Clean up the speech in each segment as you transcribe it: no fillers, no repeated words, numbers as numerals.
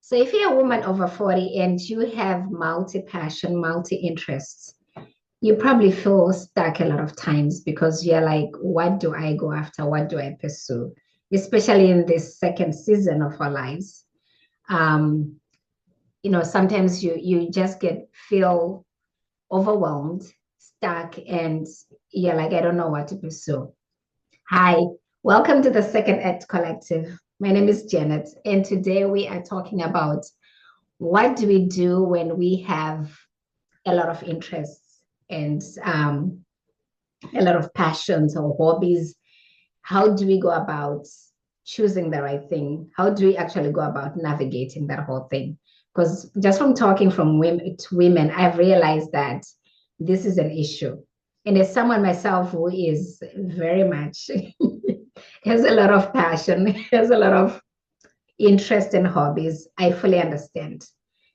So if you're a woman over 40 and you have multi-passion, multi-interests, you probably feel stuck a lot of times because you're like, what do I go after? What do I pursue? Especially in this second season of our lives. Um, sometimes you just feel overwhelmed, stuck, and you're like, I don't know what to pursue. Hi, welcome to the Second Act Collective. My name is Janet, and today we are talking about what do we do when we have a lot of interests and a lot of passions or hobbies. How do we go about choosing the right thing? How do we actually go about navigating that whole thing? Because just from talking from women to women, I've realized that this is an issue. And as someone myself who is very much has a lot of passion, has a lot of interest and hobbies, I fully understand.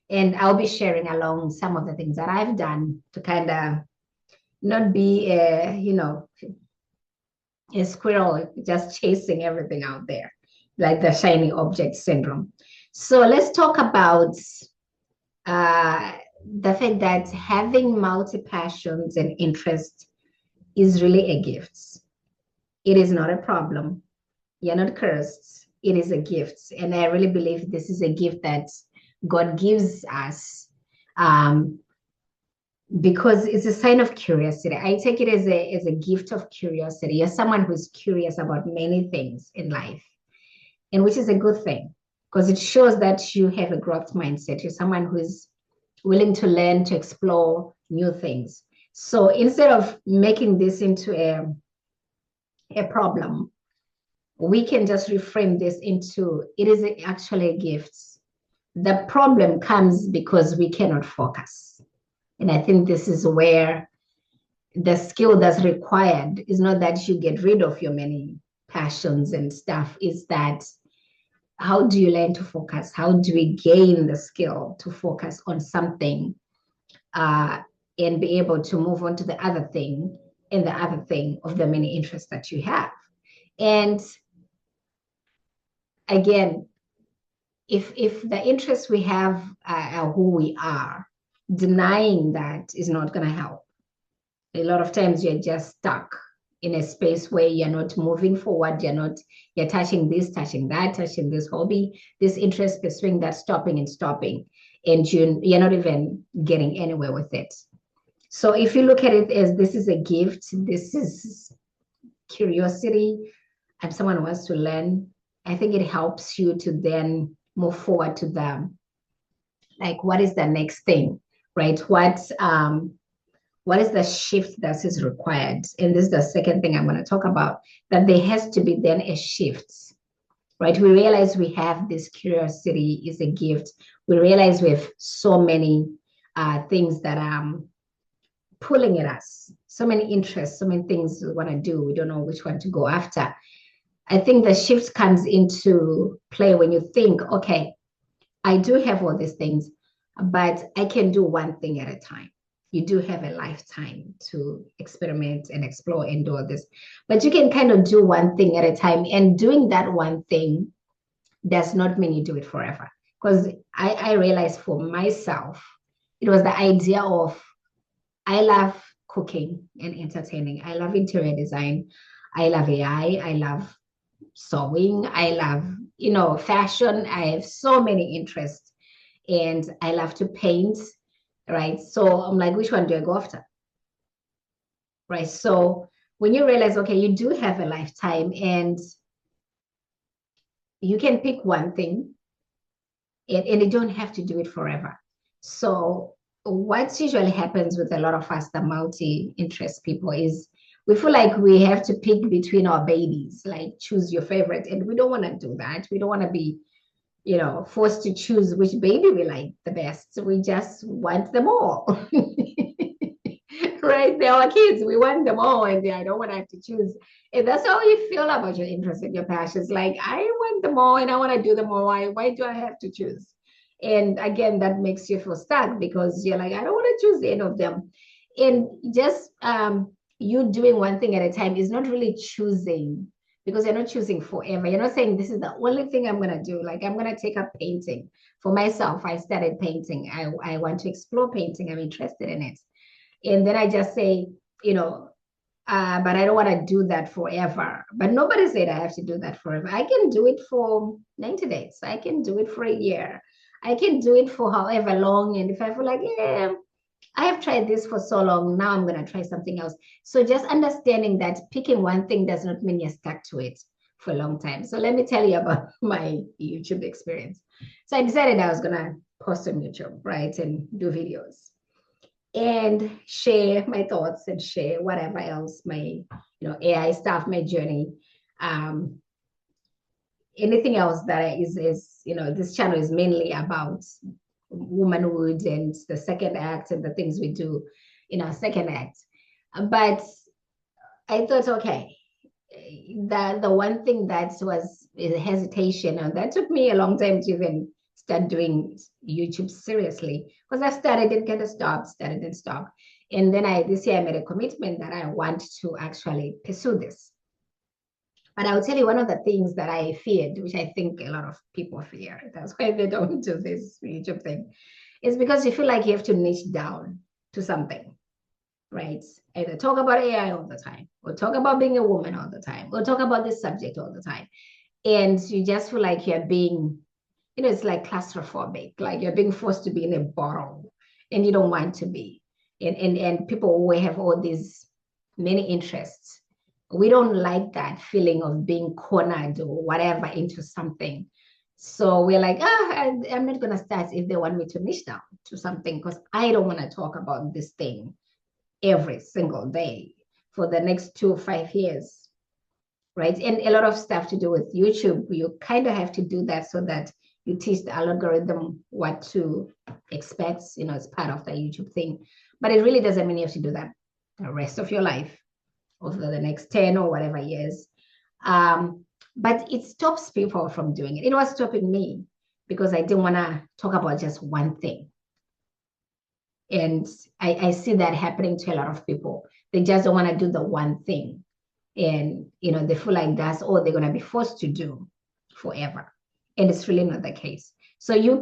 And I'll be sharing along some of the things that I've done to kind of not be a squirrel just chasing everything out there, like the shiny object syndrome. So let's talk about uh, the fact that having multi passions and interests is really a gift. It is not a problem. You're not cursed. It is a gift. And I really believe this is a gift that God gives us um, because it's a sign of curiosity. I take it as a gift of curiosity. You're someone who's curious about many things in life, and which is a good thing because it shows that you have a growth mindset. You're someone who is willing to learn, to explore new things. So instead of making this into a problem, we can just reframe this into it is actually a gift. The problem comes because we cannot focus. And I think this is where the skill that's required is not that you get rid of your many passions and stuff, is that how do you learn to focus? How do we gain the skill to focus on something uh, and be able to move on to the other thing and the other thing of the many interests that you have? And again, if the interests we have are who we are, denying that is not going to help. A lot of times you're just stuck in a space where you're not moving forward. You're touching this, touching that, touching this hobby, this interest, pursuing that, stopping and stopping. And you're not even getting anywhere with it. So if you look at it as this is a gift, this is curiosity, and someone wants to learn, I think it helps you to then move forward to them. Like, what is the next thing, right? What is the shift that is required? And this is the second thing I'm going to talk about, that there has to be then a shift, right? We realize we have this curiosity is a gift. We realize we have so many things that are pulling at us, so many interests, so many things we want to do. We don't know which one to go after. I think the shift comes into play when you think, okay, I do have all these things, but I can do one thing at a time. You do have a lifetime to experiment and explore and do all this, but you can kind of do one thing at a time. And doing that one thing does not mean you do it forever. Because I realized for myself, it was the idea of I love cooking and entertaining. I love interior design. I love AI. I love sewing. I love, fashion. I have so many interests and I love to paint, right? So I'm like, which one do I go after? Right. So when you realize, okay, you do have a lifetime and you can pick one thing and you don't have to do it forever. So what usually happens with a lot of us, the multi-interest people, is we feel like we have to pick between our babies, like choose your favorite. And we don't want to do that. We don't want to be forced to choose which baby we like the best. We just want them all. Right? They're our kids. We want them all, and I don't want to have to choose. And that's how you feel about your interests and your passions. Like, I want them all and I want to do them all. Why do I have to choose? And again, that makes you feel stuck because you're like, I don't want to choose any of them. And just you doing one thing at a time is not really choosing because you're not choosing forever. You're not saying this is the only thing I'm gonna do. Like I'm gonna take up painting. For myself, I started painting. I want to explore painting. I'm interested in it. And then I just say, you know, but I don't want to do that forever. But nobody said I have to do that forever. I can do it for 90 days. I can do it for a year. I can do it for however long. And if I feel like, yeah, I have tried this for so long, now I'm going to try something else. So just understanding that picking one thing does not mean you're stuck to it for a long time. So let me tell you about my YouTube experience. So I decided I was going to post on YouTube, right, and do videos and share my thoughts and share whatever else, my AI stuff, my journey, um, anything else that is this channel is mainly about womanhood and the second act and the things we do in our second act. But I thought, okay, the one thing that was a hesitation, and that took me a long time to even start doing YouTube seriously, because I started and kind of stopped, started and stopped. And then this year I made a commitment that I want to actually pursue this. But I'll tell you one of the things that I feared, which I think a lot of people fear, that's why they don't do this YouTube thing, is because you feel like you have to niche down to something, right? Either talk about AI all the time, or talk about being a woman all the time, or talk about this subject all the time. And you just feel like you're being, it's like claustrophobic, like you're being forced to be in a bottle and you don't want to be. And people who have all these many interests, we don't like that feeling of being cornered or whatever into something. So we're like, I'm not going to start if they want me to niche down to something, because I don't want to talk about this thing every single day for the next 2 or 5 years, right? And a lot of stuff to do with YouTube, you kind of have to do that so that you teach the algorithm what to expect, it's part of the YouTube thing. But it really doesn't mean you have to do that the rest of your life over the next 10 or whatever years. But it stops people from doing it. It was stopping me because I didn't want to talk about just one thing. And I see that happening to a lot of people. They just don't want to do the one thing. And, they feel like that's all they're going to be forced to do forever. And it's really not the case. So you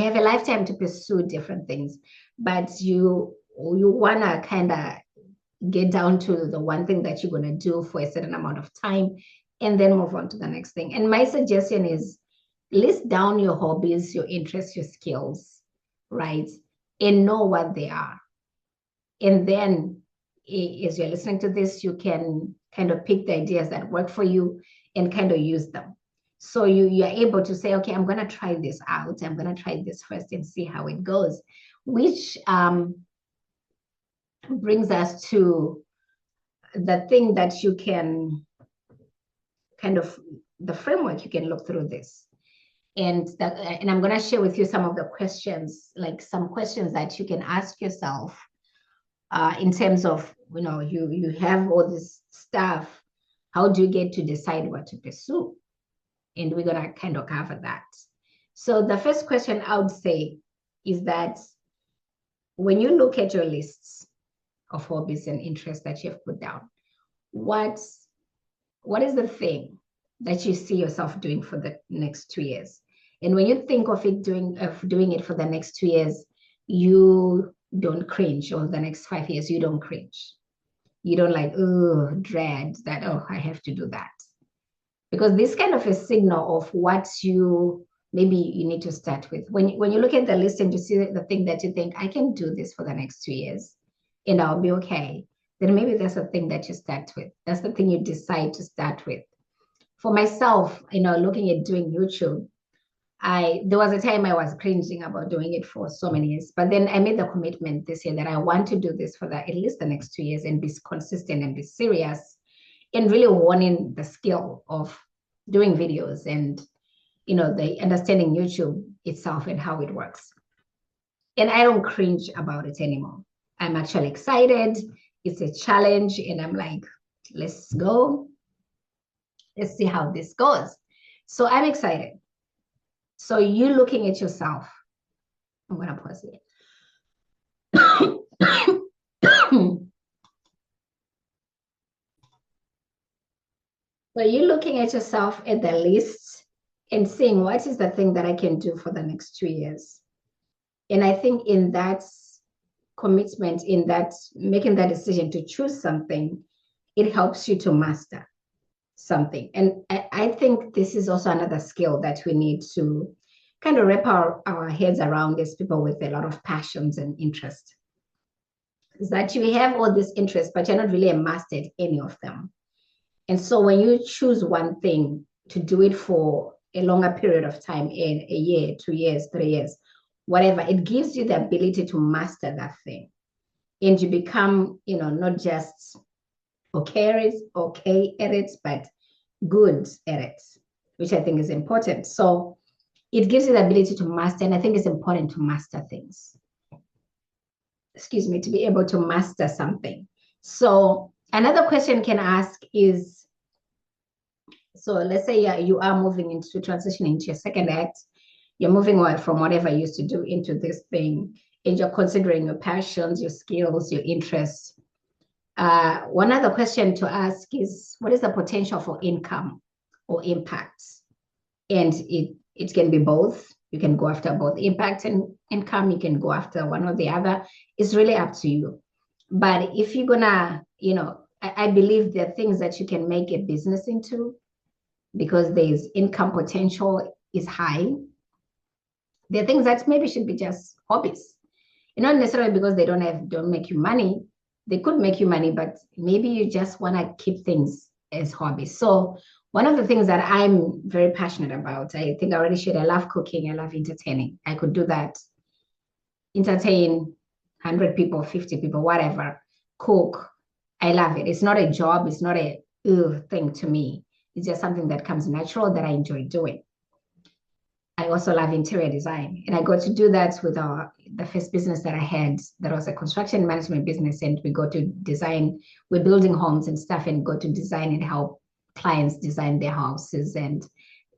have a lifetime to pursue different things, but you want to kind of get down to the one thing that you're going to do for a certain amount of time and then move on to the next thing. And my suggestion is list down your hobbies, your interests, your skills, right? And know what they are. And then as you're listening to this, you can kind of pick the ideas that work for you and kind of use them. So you're able to say, okay, I'm going to try this out. I'm going to try this first and see how it goes, which brings us to the thing that you can kind of, the framework you can look through this. And I'm going to share with you some of the questions, like some questions that you can ask yourself in terms of, you have all this stuff. How do you get to decide what to pursue? And we're going to kind of cover that. So the first question I would say is that when you look at your lists of hobbies and interests that you have put down, what is the thing that you see yourself doing for the next 2 years? And when you think of doing it for the next 2 years, you don't cringe, or the next 5 years, you don't cringe. You don't like, dread that, I have to do that. Because this kind of a signal of what maybe you need to start with. When you look at the list and you see the thing that you think, I can do this for the next 2 years and I'll be okay, then maybe that's the thing that you start with. That's the thing you decide to start with. For myself, looking at doing YouTube, there was a time I was cringing about doing it for so many years, but then I made the commitment this year that I want to do this for at least the next 2 years and be consistent and be serious and really honing the skill of doing videos and, the understanding YouTube itself and how it works. And I don't cringe about it anymore. I'm actually excited. It's a challenge and I'm like, let's go. Let's see how this goes. So I'm excited. So you looking at yourself, I'm going to pause it. So you're looking at yourself at the list and saying, what is the thing that I can do for the next 2 years? And I think in that commitment, in that making that decision to choose something, it helps you to master something. And I think this is also another skill that we need to kind of wrap our heads around as people with a lot of passions and interest. Is that you have all these interests, but you're not really a master at any of them. And so when you choose one thing to do it for a longer period of time, in a year, 2 years, 3 years, whatever, it gives you the ability to master that thing. And you become, not just okay at it, but good at it, which I think is important. So it gives you the ability to master, and I think it's important to master things. Excuse me, to be able to master something. So another question can ask is, so let's say you are moving into transitioning into your second act, you're moving away from whatever you used to do into this thing, and you're considering your passions, your skills, your interests. One other question to ask is, what is the potential for income or impacts? And it can be both. You can go after both impact and income. You can go after one or the other. It's really up to you. But if you're gonna, I believe there are things that you can make a business into because there's income potential is high. There are things that maybe should be just hobbies. Not necessarily because they don't make you money. They could make you money, but maybe you just want to keep things as hobbies. So one of the things that I'm very passionate about, I think I already shared, I love cooking, I love entertaining. I could do that, entertain 100 people, 50 people, whatever, cook. I love it. It's not a job. It's not a thing to me. It's just something that comes natural that I enjoy doing. I also love interior design. And I got to do that with the first business that I had that was a construction management business. And we go to design, we're building homes and stuff, and go to design and help clients design their houses. And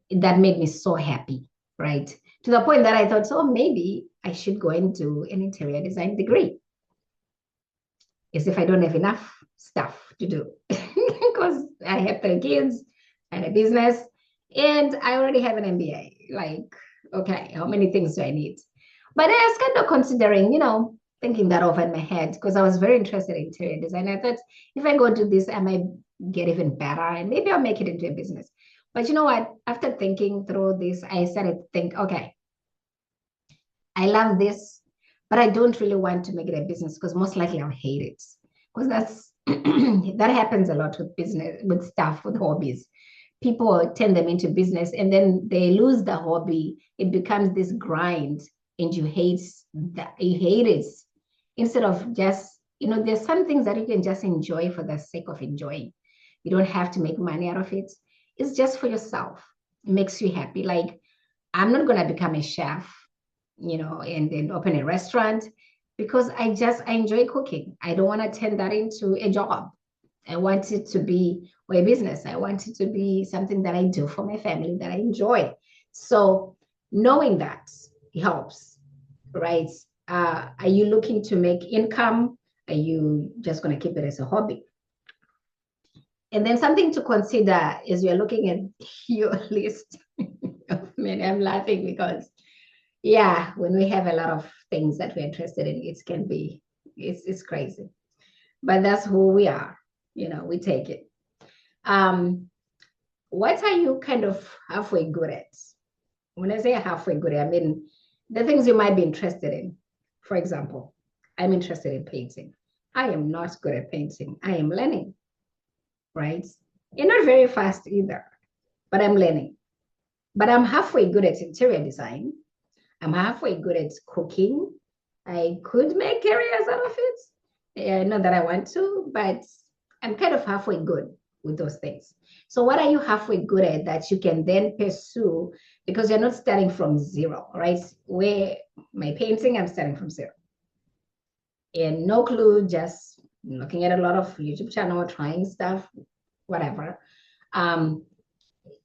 that made me so happy, right? To the point that I thought, so maybe I should go and do an interior design degree. As if I don't have enough stuff to do because I have 3 kids and a business, and I already have an MBA. Like, okay, how many things do I need? But I was kind of considering, thinking that over in my head because I was very interested in interior design. I thought if I go do this, I might get even better and maybe I'll make it into a business. But you know what? After thinking through this, I started to think, okay, I love this, but I don't really want to make it a business because most likely I'll hate it. Because that's that happens a lot with business, with stuff, with hobbies. People turn them into business and then they lose the hobby. It becomes this grind and you hate it instead of just, there's some things that you can just enjoy for the sake of enjoying. You don't have to make money out of it. It's just for yourself. It makes you happy. Like, I'm not going to become a chef, and open a restaurant because I enjoy cooking. I don't want to turn that into a job. I want it to be a business. I want it to be something that I do for my family that I enjoy. So knowing that helps, right? Are you looking to make income? Are you just going to keep it as a hobby? And then something to consider is you're looking at your list. I'm laughing because yeah, when we have a lot of things that we're interested in, it's crazy. But that's who we are. We take it. What are you kind of halfway good at? When I say halfway good, I mean the things you might be interested in. For example, I'm interested in painting. I am not good at painting. I am learning, right? And not very fast either, but I'm learning. But I'm halfway good at interior design. I'm halfway good at cooking. I could make careers out of it. Not that I want to, but I'm kind of halfway good with those things. So what are you halfway good at that you can then pursue because you're not starting from zero, right? Where my painting, I'm starting from zero. And no clue, just looking at a lot of YouTube channel, trying stuff, whatever.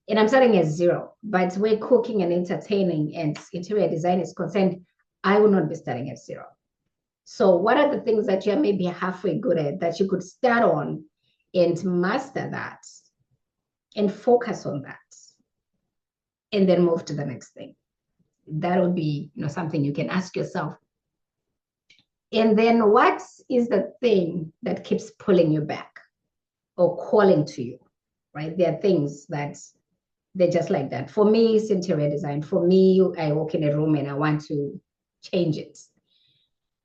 And I'm starting at zero. But where cooking and entertaining and interior design is concerned, I will not be starting at zero. So what are the things that you're maybe halfway good at that you could start on and master that? and focus on that, and then move to the next thing. That would be, something you can ask yourself. And then what is the thing that keeps pulling you back or calling to you, right? There are things that they're just like that. For me, it's interior design. For me, I walk in a room and I want to change it.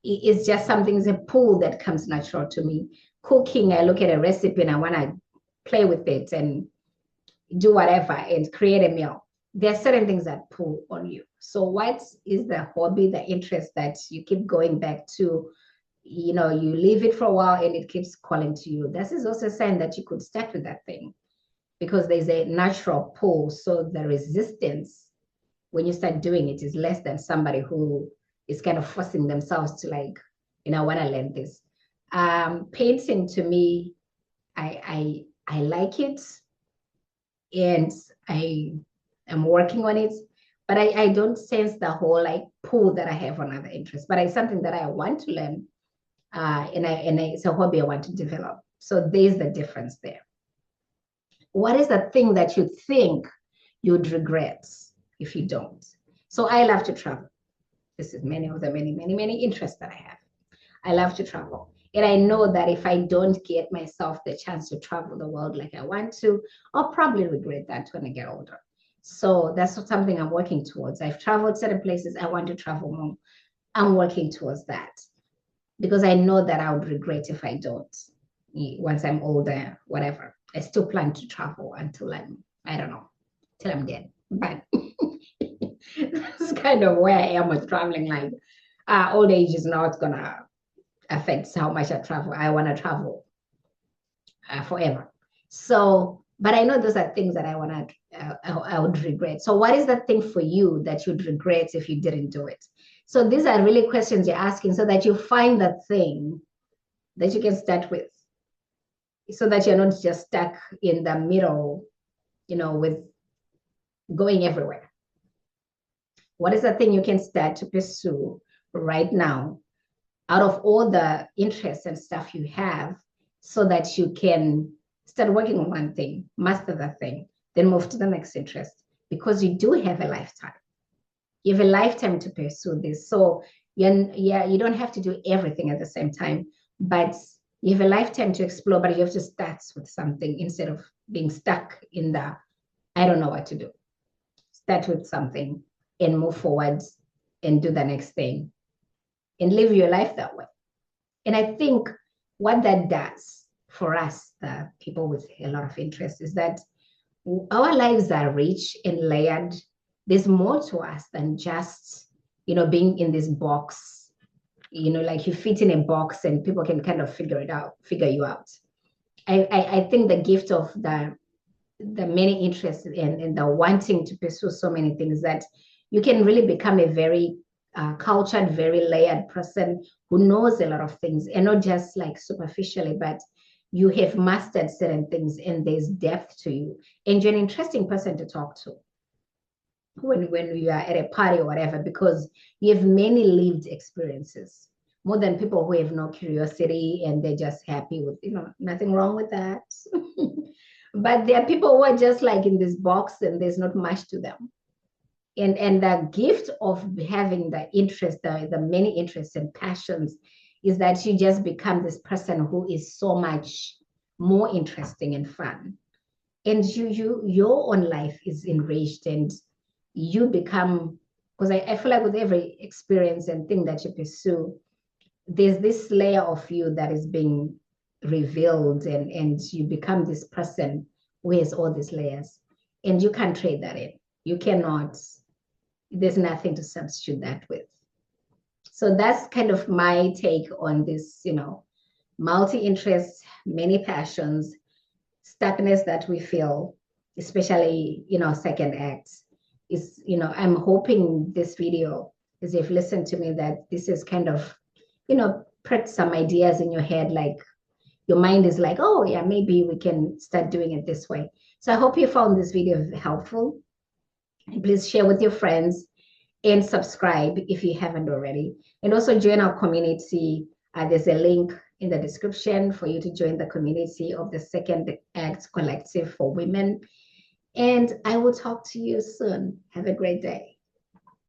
It's just something, it's a pull that comes natural to me. Cooking, I look at a recipe and I want to play with it and do whatever and create a meal. There are certain things that pull on you. So what is the hobby, the interest that you keep going back to? You leave it for a while and it keeps calling to you. This is also a sign that you could start with that thing, because there's a natural pull. So the resistance when you start doing it is less than somebody who is kind of forcing themselves to I want to learn this. Painting, to me, I like it, and I am working on it, but I don't sense the whole pull that I have on other interests. But it's something that I want to learn, and it's a hobby I want to develop. So there's the difference there. What is the thing that you think you'd regret if you don't? So I love to travel. This is many of the many interests that I have. I love to travel. And I know that if I don't get myself the chance to travel the world like I want to, I'll probably regret that when I get older. So that's something I'm working towards. I've traveled certain places. I want to travel more. I'm working towards that, because I know that I would regret if I don't. Once I'm older, whatever. I still plan to travel until I don't know, till I'm dead. But that's kind of where I am with traveling. Old age is not gonna affect how much I travel. I want to travel forever. So, but I know those are things that I would regret. So what is the thing for you that you'd regret if you didn't do it? So these are really questions you're asking so that you find the thing that you can start with, so that you're not just stuck in the middle, with going everywhere. What is the thing you can start to pursue right now out of all the interests and stuff you have, so that you can start working on one thing, master that thing, then move to the next interest, because you do have a lifetime. You have a lifetime to pursue this. So you don't have to do everything at the same time, but you have a lifetime to explore, but you have to start with something instead of being stuck in the, I don't know what to do. Start with something and move forward and do the next thing and live your life that way. And I think what that does for us, the people with a lot of interest, is that our lives are rich and layered. There's more to us than just, being in this box. Like you fit in a box and people can kind of figure you out. I think the gift of the many interests and the wanting to pursue so many things, that you can really become a very cultured, very layered person who knows a lot of things, and not just superficially, but you have mastered certain things and there's depth to you, and you're an interesting person to talk to when you are at a party or whatever, because you have many lived experiences, more than people who have no curiosity and they're just happy with, nothing wrong with that. But there are people who are just in this box and there's not much to them. And the gift of having the interest, the many interests and passions, is that you just become this person who is so much more interesting and fun. And your own life is enriched, and you become, because I feel like with every experience and thing that you pursue, there's this layer of you that is being revealed, and you become this person who has all these layers, and you can't trade that in. You cannot, there's nothing to substitute that with. So that's kind of my take on this, multi-interest, many passions, stuckness that we feel, especially, second acts. Is, I'm hoping this video, as you've listened to me, that this is kind of, put some ideas in your head, your mind is oh yeah, maybe we can start doing it this way. So I hope you found this video helpful, and please share with your friends and subscribe if you haven't already, and also join our community. There's a link in the description for you to join the community of the Second Act Collective for Women. And I will talk to you soon. Have a great day.